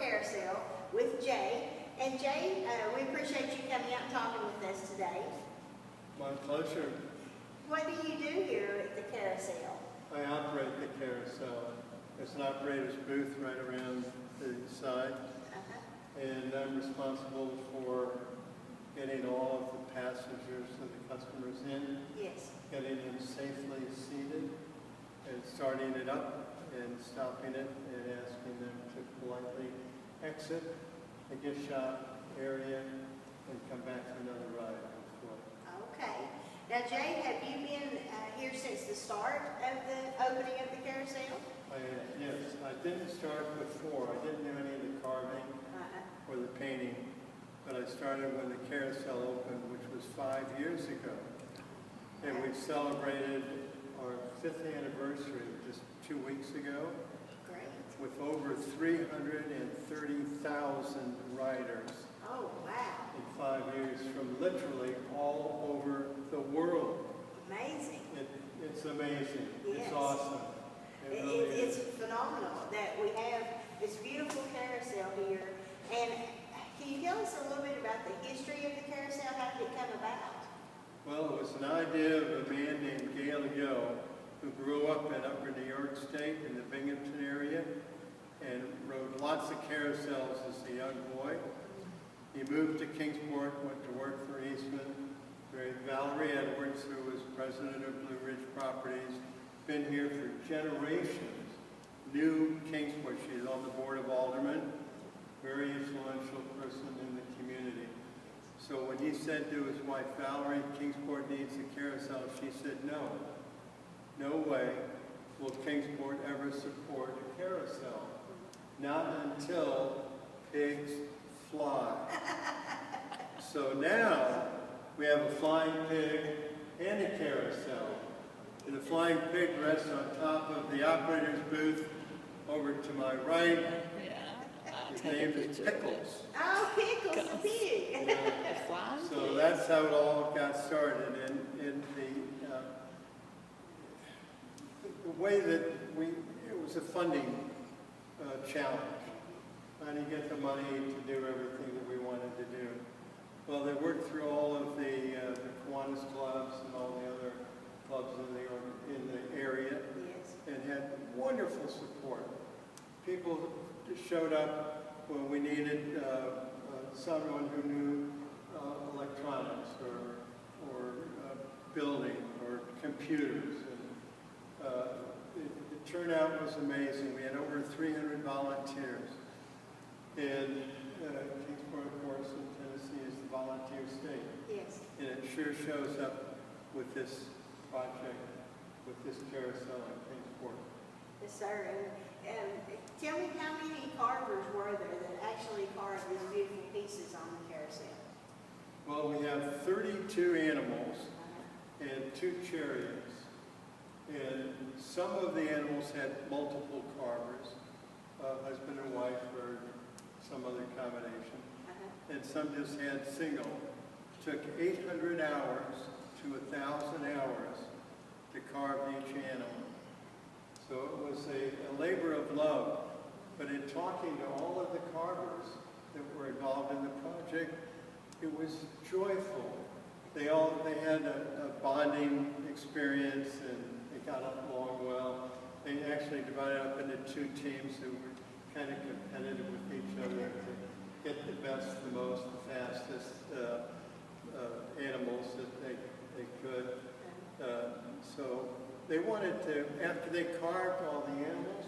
Carousel with Jay. And Jay, we appreciate you coming out and talking with us today. My pleasure. What do you do here at the carousel? I operate the carousel. There's an operator's booth right around the side. And I'm responsible for getting all of the passengers and the customers in. Yes. Getting them safely seated and starting it up and stopping it and asking them to politely exit the gift shop area and come back to another ride on foot. Okay. Now, Jay, have you been here since the start of the opening of the carousel? Yes, I didn't start before. I didn't do any of the carving or the painting, but I started when the carousel opened, which was 5 years ago. And we celebrated our 5th anniversary just 2 weeks ago. Great. With over 330,000 riders. Oh, wow. In 5 years from literally all over the world. Amazing. It's amazing. Yes. It's awesome. It's phenomenal that we have this beautiful carousel here. And can you tell us a little bit about the history of the carousel? How did it come about? Well, it was an idea of a man named Gale Yo, who grew up in Upper New York State in the Binghamton area and rode lots of carousels as a young boy. He moved to Kingsport, went to work for Eastman, married Valerie Edwards, who was president of Blue Ridge Properties, been here for generations, knew Kingsport. She's on the board of aldermen, very influential person in the community. So when he said to his wife, Valerie, Kingsport needs a carousel, she said, no. No way will Kingsport ever support a carousel. Not until pigs fly. So now we have a flying pig and a carousel. And the flying pig rests on top of the operator's booth over to my right. His name is Pickles. Oh, Pickles the pig. So that's how it all got started. And the way that it was a funding challenge. Trying to get the money to do everything that we wanted to do. Well, they worked through all of the Kiwanis clubs and all the other clubs in the area. Yes. And had wonderful support. People showed up when we needed someone who knew electronics or building or computers. And the turnout was amazing. We had over 300 volunteers. And Kingsport, of course, in Tennessee is the volunteer state. Yes. And it sure shows up with this project, with this carousel in Kingsport. Yes, sir. And tell me, how many carvers were there that actually carved these beautiful pieces on the carousel? Well, we have 32 animals and 2 chariots. And some of the animals had multiple carvers, husband and wife or some other combination. And some just had single. Took 800 hours to 1,000 hours to carve each animal. So it was a labor of love. But in talking to all of the carvers that were involved in the project, it was joyful. They had a bonding experience and they got along well. They actually divided up into 2 teams who were kind of competitive with each other to get the best, the most, the fastest animals that they could. So they wanted to, after they carved all the animals,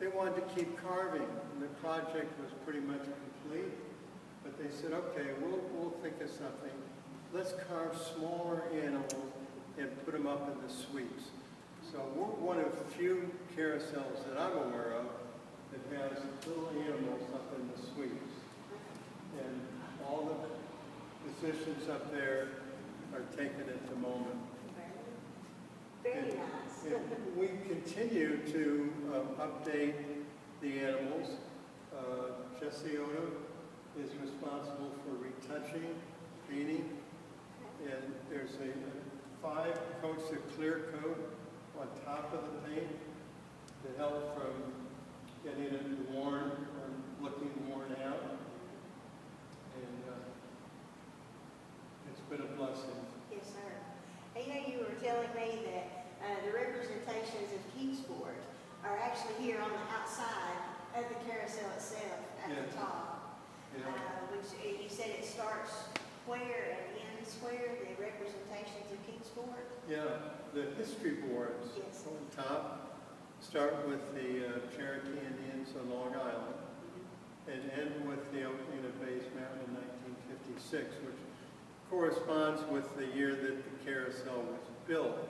they wanted to keep carving. And the project was pretty much complete. But they said, okay, we'll think of something. Let's carve smaller animals and put them up in the suites. So we're one of few carousels that I'm aware of that has little animals up in the suites. And all the positions up there are taken at the moment. Very nice. And we continue to update the animals. Jesse Oda is responsible for retouching, painting, and there's 5 coats of clear coat on top of the paint to help from getting it worn or looking worn out. And it's been a blessing. Yes, sir. And you know, you were telling me that the representations of Kingsport are actually here on the outside of the carousel itself at the top. Yeah. Which you said it starts where and ends where, the representations of Kingsport? Yeah, the history boards on top start with the Cherokee Indians on Long Island and end with the opening of Bays Mountain in 1956, which corresponds with the year that the carousel was built.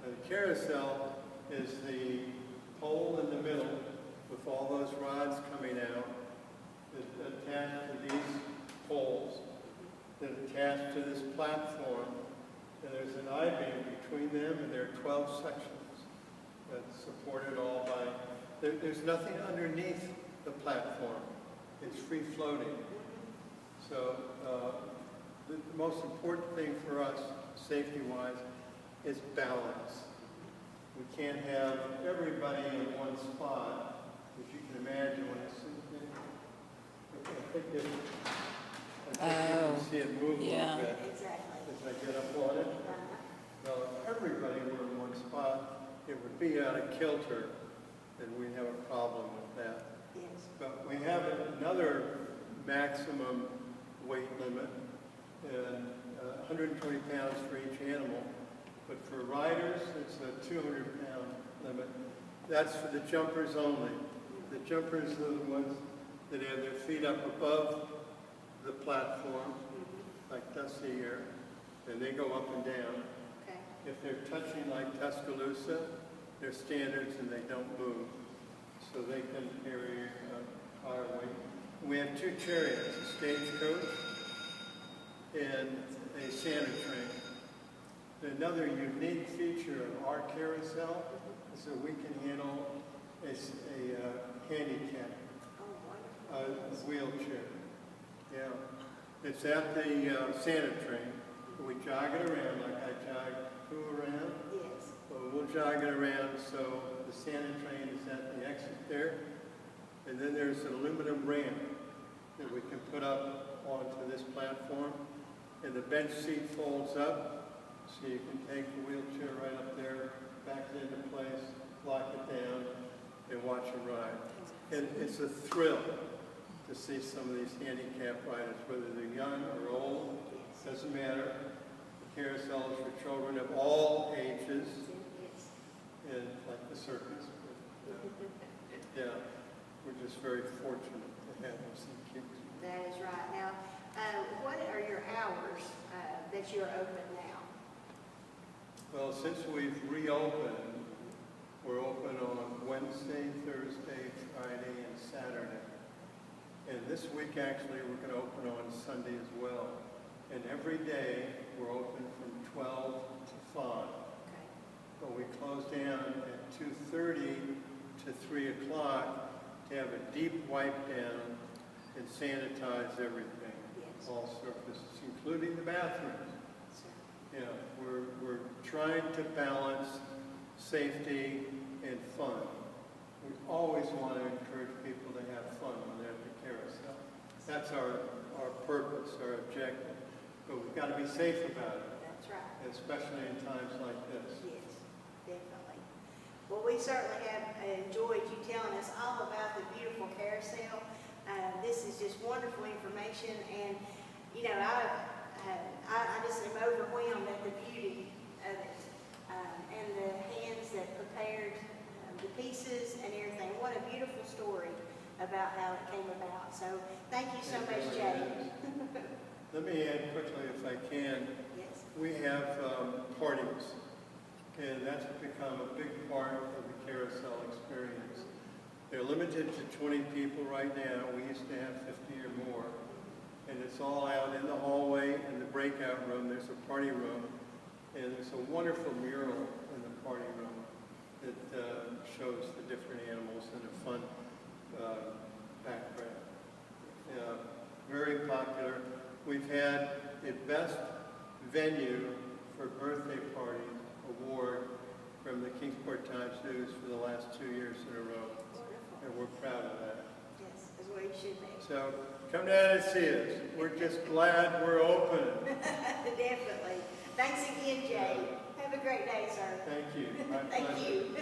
The carousel is the pole in the middle with all those rods coming out that attach to these poles that attach to this platform. And there's an I-beam between them, and there are 12 sections that's supported all by, there's nothing underneath the platform. It's free floating. So the most important thing for us, safety-wise, is balance. We can't have everybody in one spot, as you can imagine when it's, I think you can see it move a little bit. Exactly. As I get up on it. Well, if everybody were in one spot, it would be out of kilter, and we'd have a problem with that. Yes. But we have another maximum weight limit, and 120 pounds for each animal. But for riders, it's a 200-pound limit. That's for the jumpers only. The jumpers are the ones that have their feet up above the platform, like Dusty here, and they go up and down. Okay. If they're touching like Tuscaloosa, they're standards and they don't move, so they can carry a higher weight. We have two chariots, a stagecoach and a Santa train. Another unique feature of our carousel is that we can handle a handicap, a wheelchair. Yeah, it's at the Santa train. We jog it around like I jog Pooh around. Yes. Well, we'll jog it around so the Santa train is at the exit there. And then there's an aluminum ramp that we can put up onto this platform. And the bench seat folds up. So you can take the wheelchair right up there, back it into place, lock it down, and watch it ride. And it's a thrill to see some of these handicapped riders, whether they're young or old, doesn't matter. The carousel is for children of all ages, and like the circus. Yeah, we're just very fortunate to have those kids. That is right. Now, what are your hours that you're open now? Well, since we've reopened, we're open on Wednesday, Thursday, Friday, and Saturday. And this week, actually, we're going to open on Sunday as well. And every day, we're open from 12 to 5. Okay. But we close down at 2:30 to 3 o'clock to have a deep wipe down and sanitize everything, Yes. all surfaces, including the bathrooms. Sir. Yeah, we're trying to balance safety and fun. We always want to encourage people to have fun when they're at the carousel. That's our purpose, our objective. But we've got to be safe about it. That's right. Especially in times like this. Yes, definitely. Well, we certainly have enjoyed you telling us all about the beautiful carousel. This is just wonderful information, and you know, I just am overwhelmed at the beauty of it, and the hands that prepared the pieces and everything. What a beautiful story about how it came about. So thank you so much, Jay. Let me add quickly, if I can. Yes. We have parties, and that's become a big part of the carousel experience. They're limited to 20 people right now. We used to have 50 or more. And it's all out in the hallway, in the breakout room. There's a party room, and there's a wonderful mural in the party room that shows the different animals in a fun background. Very popular. We've had a best venue for birthday party award from the Kingsport Times News for the last 2 years in a row. Wonderful. And we're proud of that. Yes, as we So come down and see us. We're just glad we're open. Definitely. Thanks again, Jay. Have a great day, sir. Thank you. My Thank pleasure. you.